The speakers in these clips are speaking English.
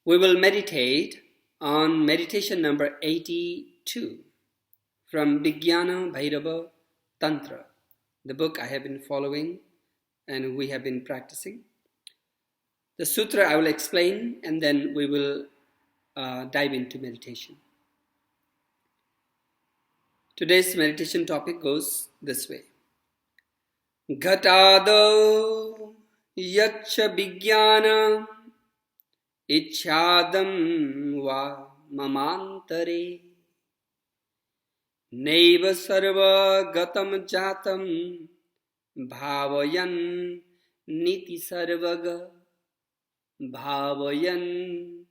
We will meditate on meditation number 82 from Vijnana Bhairava Tantra, the book I have been following and we have been practicing. The sutra I will explain and then we will dive into meditation. Today's meditation topic goes this way. Ghatado yacha vijnana ichhadam va mamantare neva sarva gatam jatam bhavayan niti sarvaga bhavayan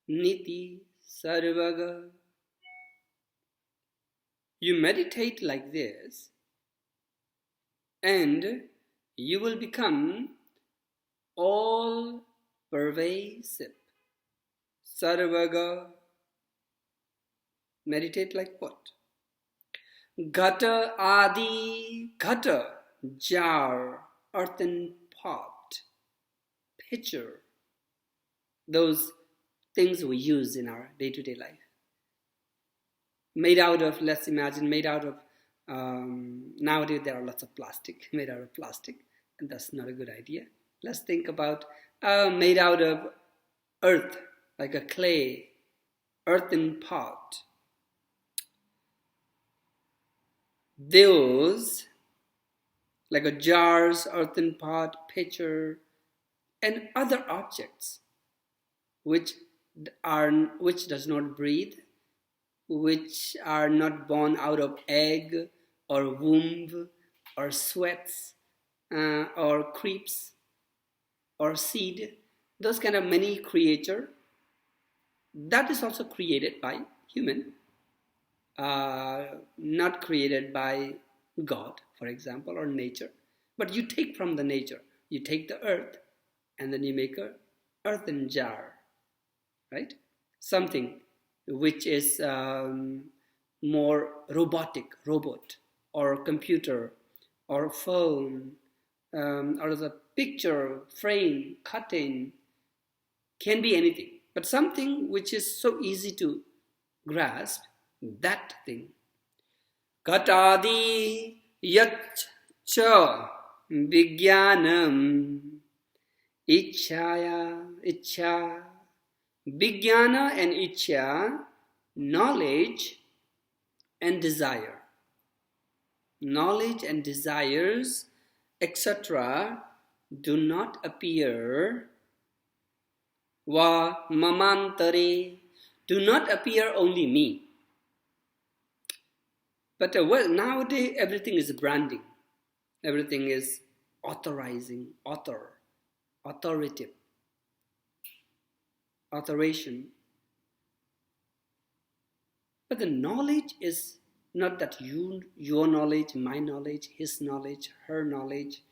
niti sarvaga. You meditate like this and you will become all pervasive. Sarvaga. Meditate like what? Ghata adi. Ghata, jar, earthen pot, pitcher. Those things we use in our day-to-day life. Made out of, let's imagine, made out of, nowadays there are lots of plastic, made out of plastic, and that's not a good idea. Let's think about made out of earth, like a clay, earthen pot. Those, like a jars, earthen pot, pitcher, and other objects which does not breathe, which are not born out of egg or womb or sweats or creeps or seed, those kind of many creature, that is also created by human, not created by God, for example, or nature. But you take from the nature. You take the earth and then you make a earthen jar, right? Something which is more robot, or computer, or phone, or the picture, frame, cutting, can be anything. But something which is so easy to grasp, that thing. Katadi yat cha vijnanam ichha. Vijnana and ichha, knowledge and desire. Knowledge and desires, etc., do not appear. Va mamantare, do not appear only me. But nowadays everything is branding. Everything is authoritative. Authorization. But the knowledge is not that your knowledge, my knowledge, his knowledge, her knowledge.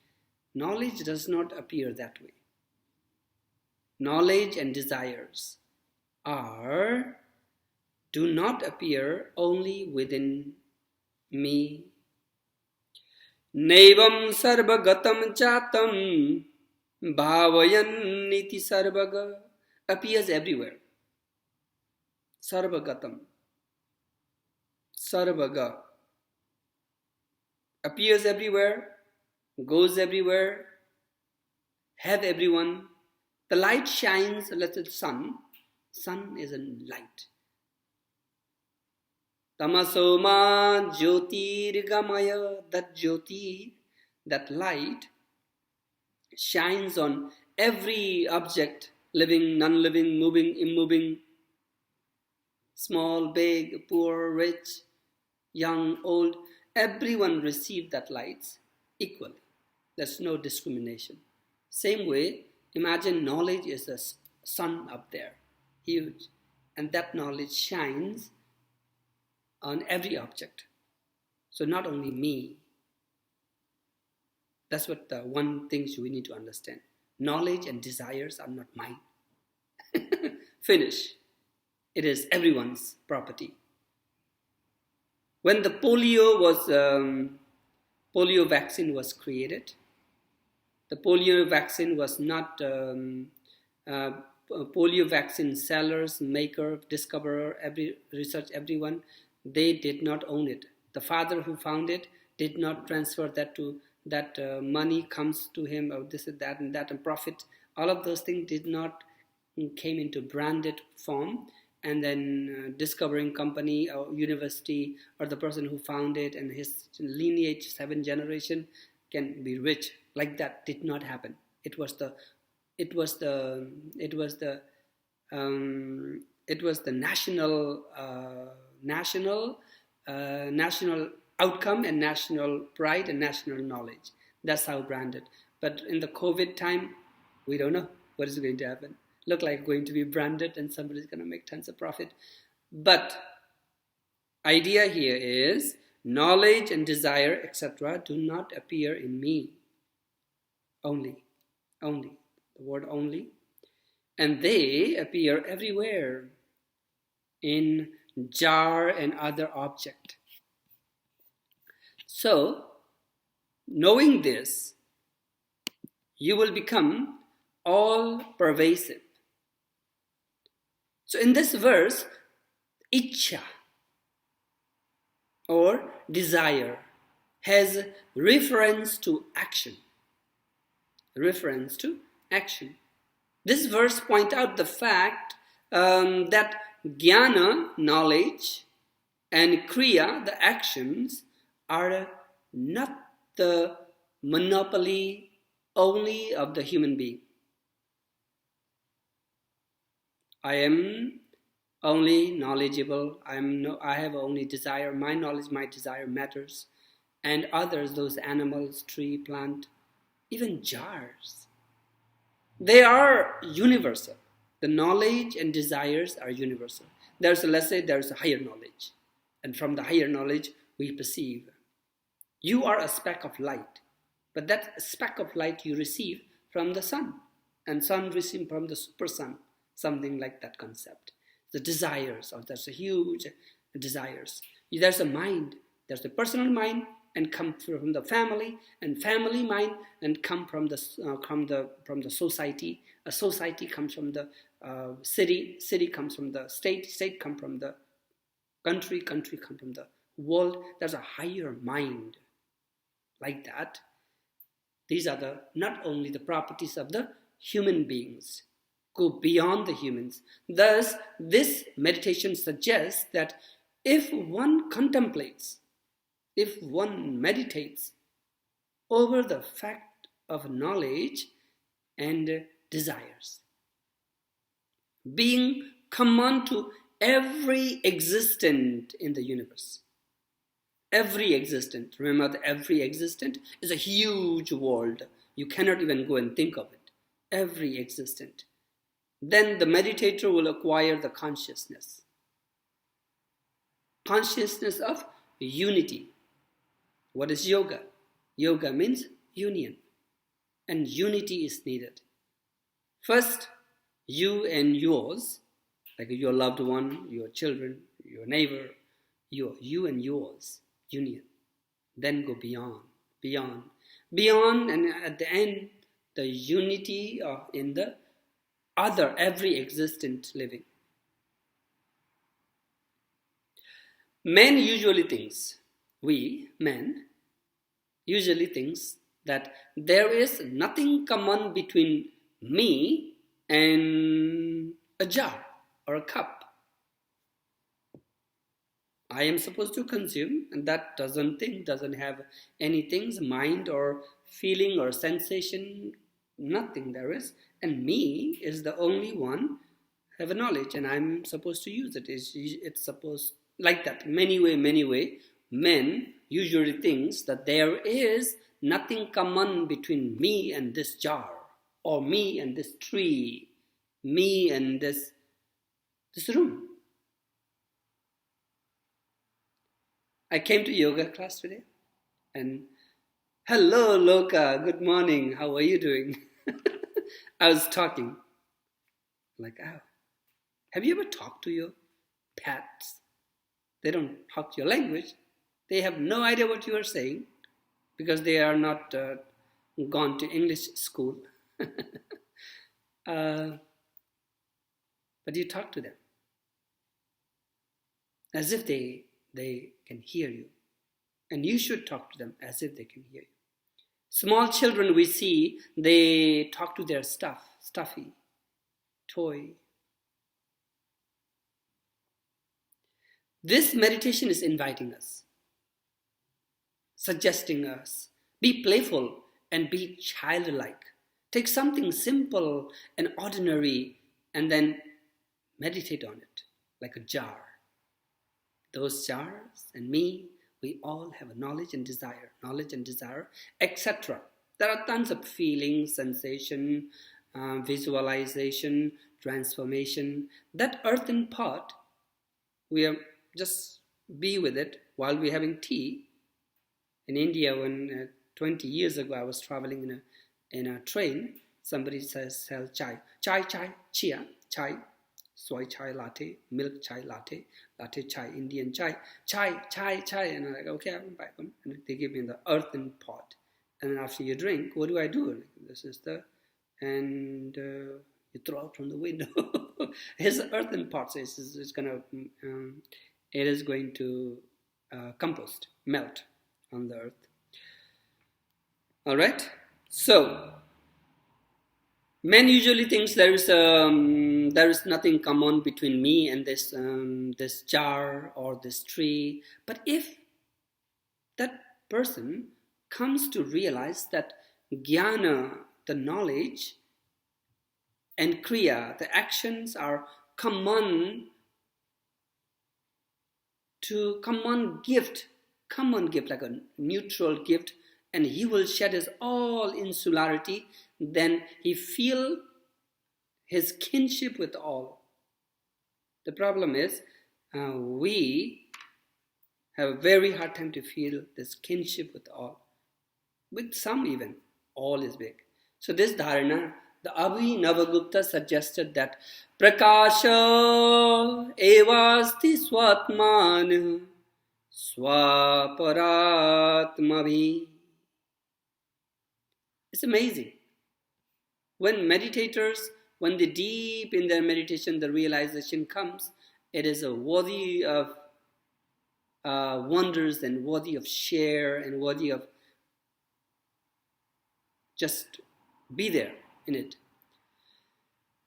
Knowledge does not appear that way. Knowledge and desires do not appear only within me. Nevam sarvagatam chatam bhavayan niti sarvaga, appears everywhere. Sarvagatam, sarvaga, appears everywhere, goes everywhere, have everyone. The light shines, let's say sun is a light. Tamasoma jyotirgamaya, that jyoti, that light, shines on every object, living, non-living, moving, immoving, small, big, poor, rich, young, old. Everyone received that light equally. There's no discrimination. Same way, imagine knowledge is a sun up there, huge, and that knowledge shines on every object. So not only me. That's what the one thing we need to understand. Knowledge and desires are not mine. Finish. It is everyone's property. When the polio vaccine was created, the polio vaccine was not polio vaccine sellers, maker, discoverer, every research, everyone, they did not own it. The father who found it did not transfer that to that money comes to him, or this and that, and profit. All of those things did not came into branded form, and then discovering company or university or the person who found it and his lineage, 7 generation, can be rich. Like that did not happen. It was the national outcome and national pride and national knowledge. That's how branded. But in the COVID time, we don't know what is going to happen. Look like going to be branded and somebody's going to make tons of profit. But idea here is knowledge and desire, etc., do not appear in me. Only. The word only. And they appear everywhere in jar and other object. So, knowing this, you will become all pervasive. So in this verse, Ichcha or desire has reference to action. Reference to action. This verse points out the fact that jnana, knowledge, and kriya, the actions, are not the monopoly only of the human being. I am only knowledgeable. I have only desire. My knowledge, my desire matters. And others, those animals, tree, plant, even jars, they are universal. The knowledge and desires are universal. Let's say there's a higher knowledge. And from the higher knowledge, we perceive. You are a speck of light. But that speck of light you receive from the sun. And sun receives from the super sun. Something like that concept. The desires, or there's a huge desires. There's a mind. There's the personal mind, and come from the family, and family mind, and come from the society. A society comes from the city. City comes from the state. State comes from the country. Country comes from the world. There's a higher mind. Like that. These are not only the properties of the human beings, go beyond the humans. Thus, this meditation suggests that if one contemplates, if one meditates over the fact of knowledge and desires, being common to every existent in the universe. Every existent. Remember that every existent is a huge world. You cannot even go and think of it. Every existent. Then the meditator will acquire the consciousness. Consciousness of unity. What is yoga? Yoga means union. And unity is needed. First, you and yours, like your loved one, your children, your neighbor, you and yours, union. Then go beyond, and at the end, the unity in the other, every existent living. Men usually thinks, we men usually thinks that there is nothing common between me and a jar or a cup. I am supposed to consume, and that doesn't have anything, mind or feeling or sensation, nothing there is. And me is the only one have a knowledge, and I'm supposed to use it. It's supposed like that. Many way, men usually thinks that there is nothing common between me and this jar, or me and this tree, me and this room. I came to yoga class today, and hello Loka, good morning, how are you doing? I was talking, like, oh, have you ever talked to your pets? They don't talk your language. They have no idea what you are saying because they are not gone to English school. but you talk to them as if they can hear you. And you should talk to them as if they can hear you. Small children we see, they talk to their stuffy, toy. This meditation is inviting us, suggesting us, be playful and be childlike. Take something simple and ordinary and then meditate on it like a jar. Those jars and me, we all have a knowledge and desire, etc. There are tons of feelings, sensation, visualization, transformation. That earthen pot, we are just be with it while we're having tea. In India, when 20 years ago I was traveling in a train, somebody says, sell chai, chia, chai, soy chai latte, milk chai latte, latte chai, Indian chai, and I'm like, okay, I'm back on. And they give me the earthen pot. And then after you drink, what do? Like, this is and you throw out from the window. It's an earthen pot, so it is going to compost, melt on the earth. All right, so man usually thinks there is nothing common between me and this jar or this tree. But if that person comes to realize that jnana, the knowledge, and kriya, the actions, are common gift, like a neutral gift, and he will shed his all insularity, then he feel his kinship with all. The problem is we have a very hard time to feel this kinship with all. With some even, all is big. So this dharana, the Abhinavagupta suggested that Prakasha evasti swatman swaparatmavi. It's amazing. When meditators, when they deep in their meditation, the realization comes, it is a worthy of wonders and worthy of share and worthy of just be there in it.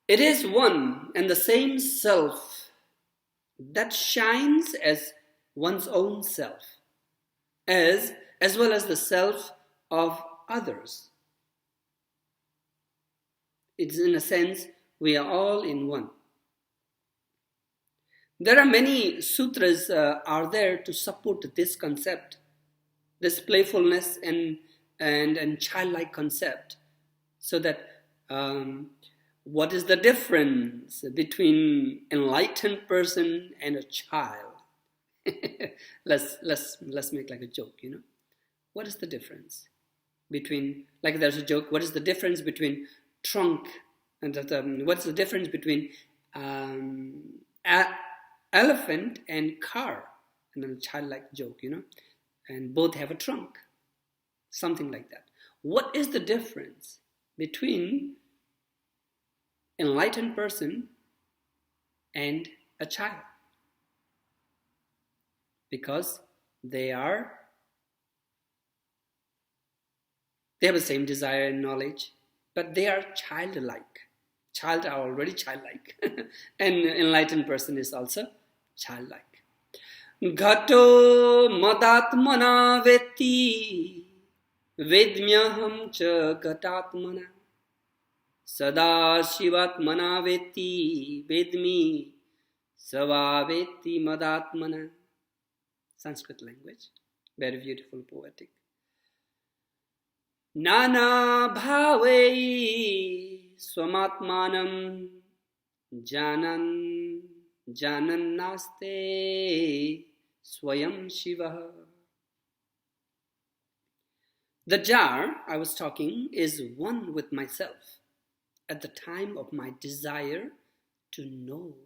It is one and the same self that shines as one's own self, as well as the self of others. It's in a sense, we are all in one. There are many sutras are there to support this concept, this playfulness and childlike concept. So that what is the difference between enlightened person and a child? let's make like a joke, What is the difference between, like there's a joke, what is the difference between trunk and what's the difference between elephant and car? And then a childlike joke, and both have a trunk, something like that. What is the difference between enlightened person and a child? Because they have the same desire and knowledge, but they are childlike. Child are already childlike. And enlightened person is also childlike. Ghato madatmana vetti vedmyaham cha ghatatmana sadashivatmana vetti vedmi savavetti madatmana. Sanskrit language, very beautiful, poetic. Nana bhave swamatmanam janan naste swayam shiva. The jar I was talking is one with myself at the time of my desire to know.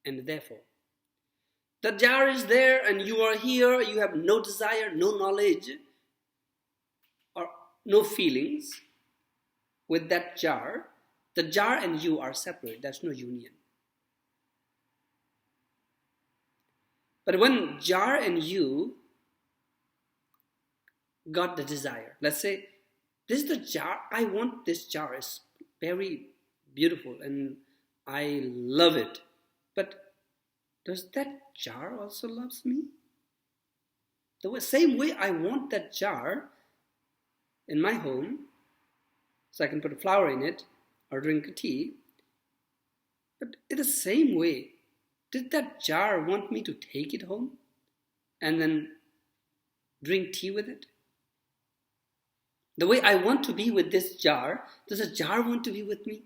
And therefore, the jar is there and you are here, you have no desire, no knowledge, or no feelings with that jar. The jar and you are separate, there's no union. But when jar and you got the desire, let's say, this is the jar, I want this jar, it's very beautiful and I love it. But does that jar also loves me? The same way I want that jar in my home, so I can put a flower in it or drink a tea. But in the same way, did that jar want me to take it home and then drink tea with it? The way I want to be with this jar, does the jar want to be with me?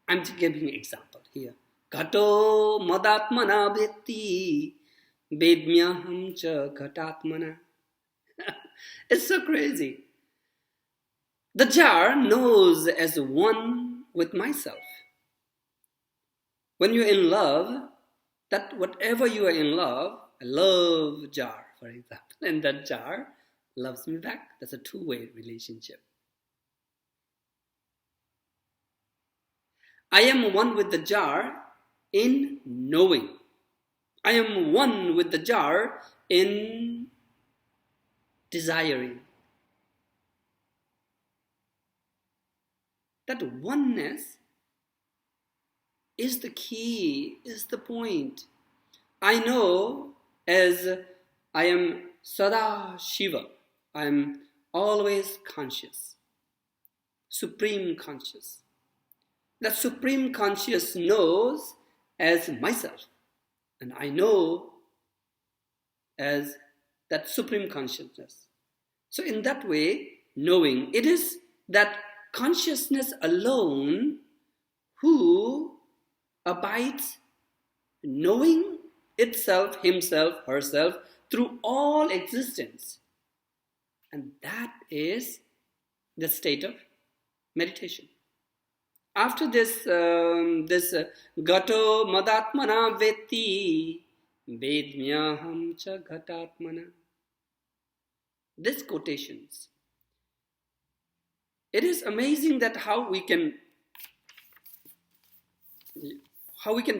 I'm giving an example here. Ghato madatmana vetti vedmyaham cha ghatatmana. It's so crazy. The jar knows as one with myself. When you're in love, that whatever you are in love, I love jar, for example, and that jar loves me back. That's a two-way relationship. I am one with the jar in knowing. I am one with the jar in desiring. That oneness is the key, is the point. I know as I am Sada Shiva, I am always conscious, supreme conscious. That supreme conscious knows as myself, and I know as that supreme consciousness. So in that way, knowing, it is that consciousness alone who abides knowing itself, himself, herself through all existence. And that is the state of meditation. After this, Gato Madatmana Vetti Vedmyaham cha Ghatatmana. These quotations. It is amazing that how we can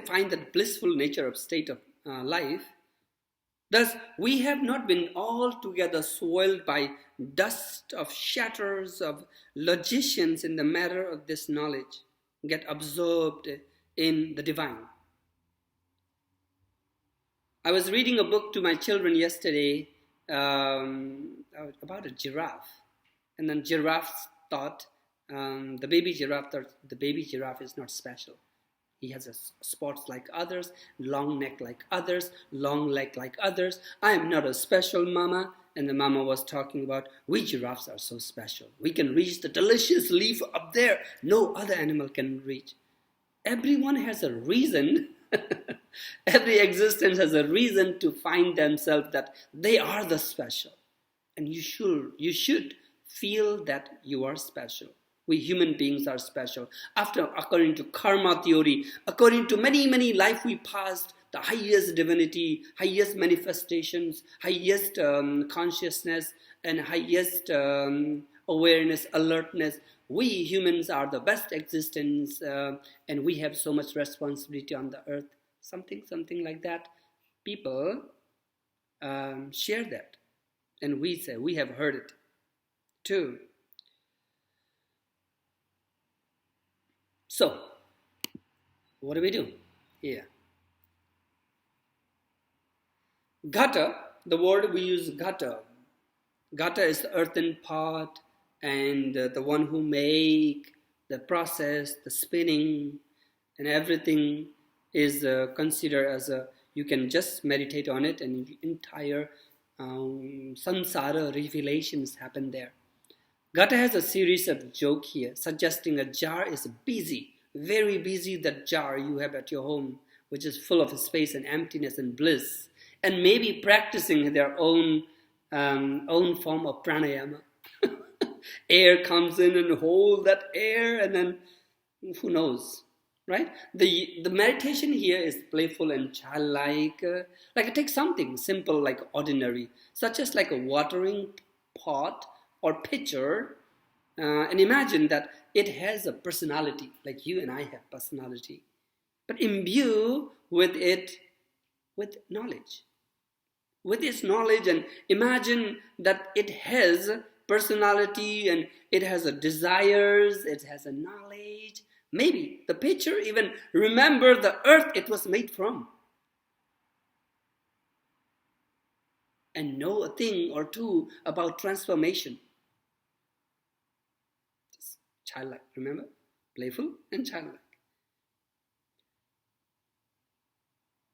find that blissful nature of state of life. Thus, we have not been altogether soiled by dust of shatters of logicians in the matter of this knowledge, get absorbed in the divine. I was reading a book to my children yesterday about a giraffe, and then giraffes thought, the baby giraffe thought the baby giraffe is not special. He has spots like others, long neck like others, long leg like others. I am not a special mama. And the mama was talking about, we giraffes are so special. We can reach the delicious leaf up there. No other animal can reach. Everyone has a reason. Every existence has a reason to find themselves that they are the special. And you should feel that you are special. We human beings are special. According to karma theory, according to many life we passed, the highest divinity, highest manifestations, highest consciousness, and highest awareness, alertness. We humans are the best existence, and we have so much responsibility on the earth. Something like that. People share that, and we say we have heard it too. So, what do we do here? Ghata, the word we use ghata. Ghata is the earthen pot, and the one who make the process, the spinning, and everything is considered as you can just meditate on it, and the entire samsara revelations happen there. Gata has a series of jokes here, suggesting a jar is busy, very busy, that jar you have at your home, which is full of space and emptiness and bliss, and maybe practicing their own form of pranayama. Air comes in and hold that air, and then who knows, right? The meditation here is playful and childlike. Like take something simple like ordinary, such as like a watering pot or pitcher, and imagine that it has a personality, like you and I have personality, but imbue with it with knowledge. With its knowledge, and imagine that it has personality and it has a desires, it has a knowledge. Maybe the picture even remember the earth it was made from, and know a thing or two about transformation. Just childlike, remember? Playful and childlike.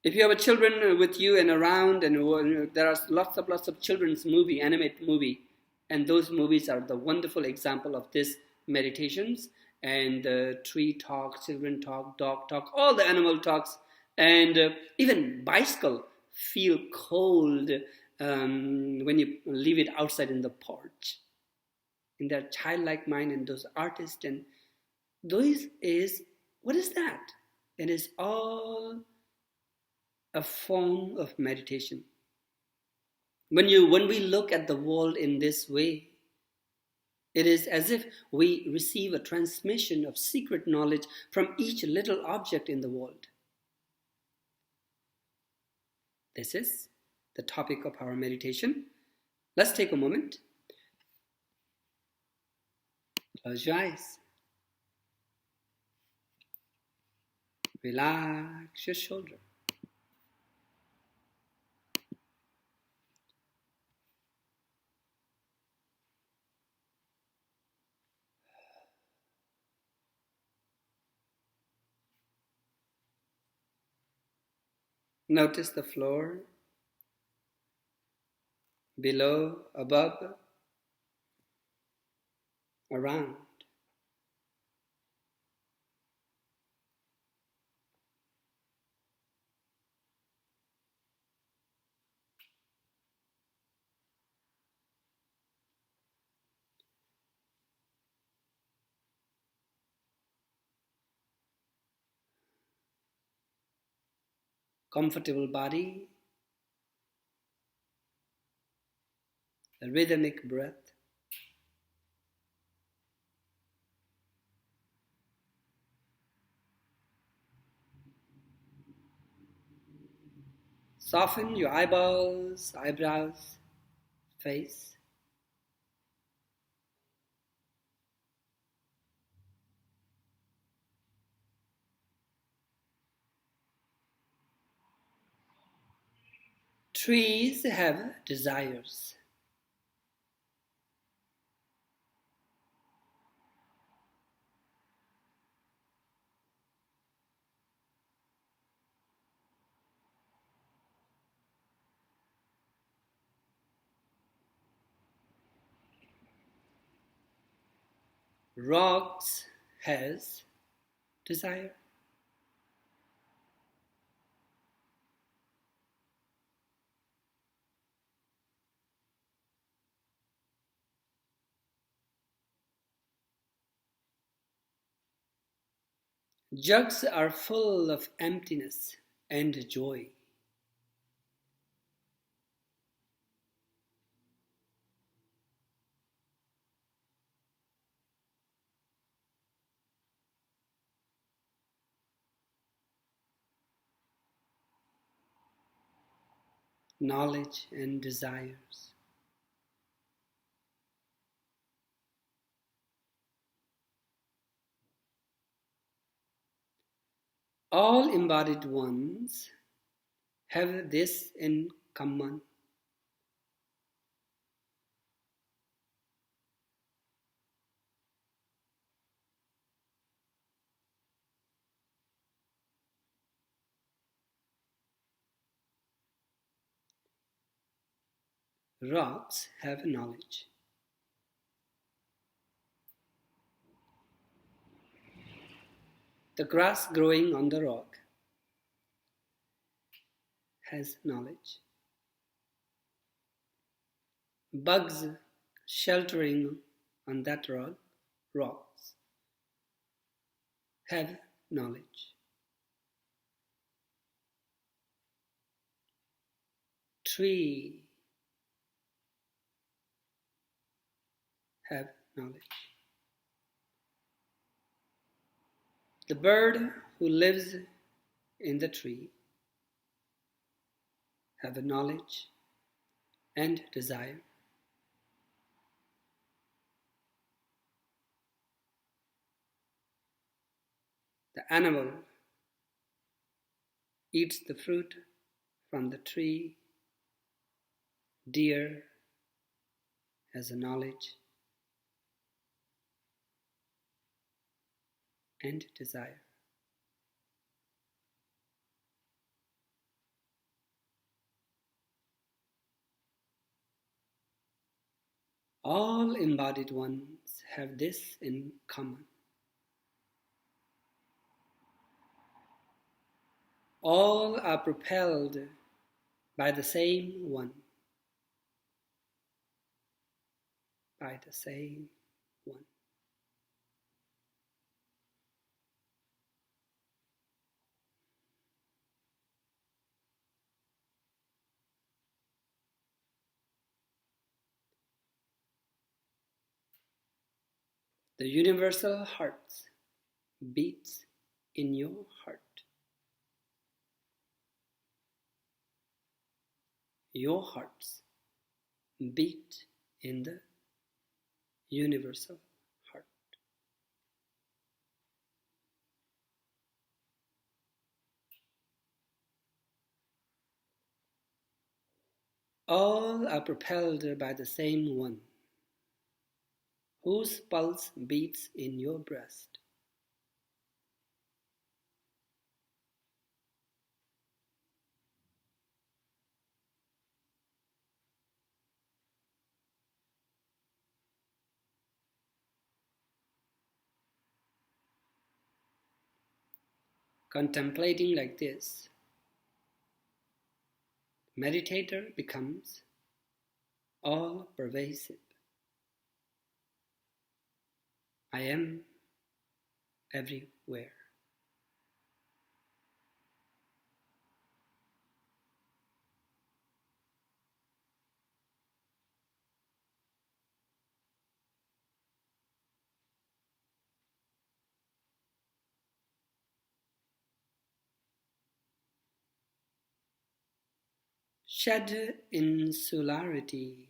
If you have children with you and around, and there are lots of children's movie, animated movie, and those movies are the wonderful example of this meditations, and tree talk, children talk, dog talk, all the animal talks, and even bicycle feel cold when you leave it outside in the porch. In their childlike mind, and those artists, and those is, what is that? It is all a form of meditation. When we look at the world in this way, it is as if we receive a transmission of secret knowledge from each little object in the world. This is the topic of our meditation. Let's take a moment. Close your eyes. Relax your shoulder. Notice the floor, below, above, around. Comfortable body, a rhythmic breath. Soften your eyeballs, eyebrows, face. Trees have desires. Rocks has desire. Jugs are full of emptiness and joy. Knowledge and desires. All embodied ones have this in common. Rocks have knowledge. The grass growing on the rock has knowledge. Bugs sheltering on that rocks have knowledge. Tree have knowledge. The bird who lives in the tree have a knowledge and desire. The animal eats the fruit from the tree. Deer has a knowledge and desire. All embodied ones have this in common. All are propelled by the same one. By the same one. The universal heart beats in your heart. Your hearts beat in the universal heart. All are propelled by the same one, whose pulse beats in your breast. Contemplating like this, meditator becomes all-pervasive. I am everywhere. Shed insularity.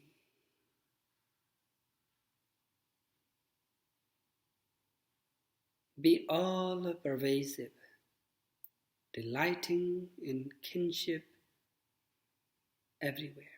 Be all-pervasive, delighting in kinship everywhere.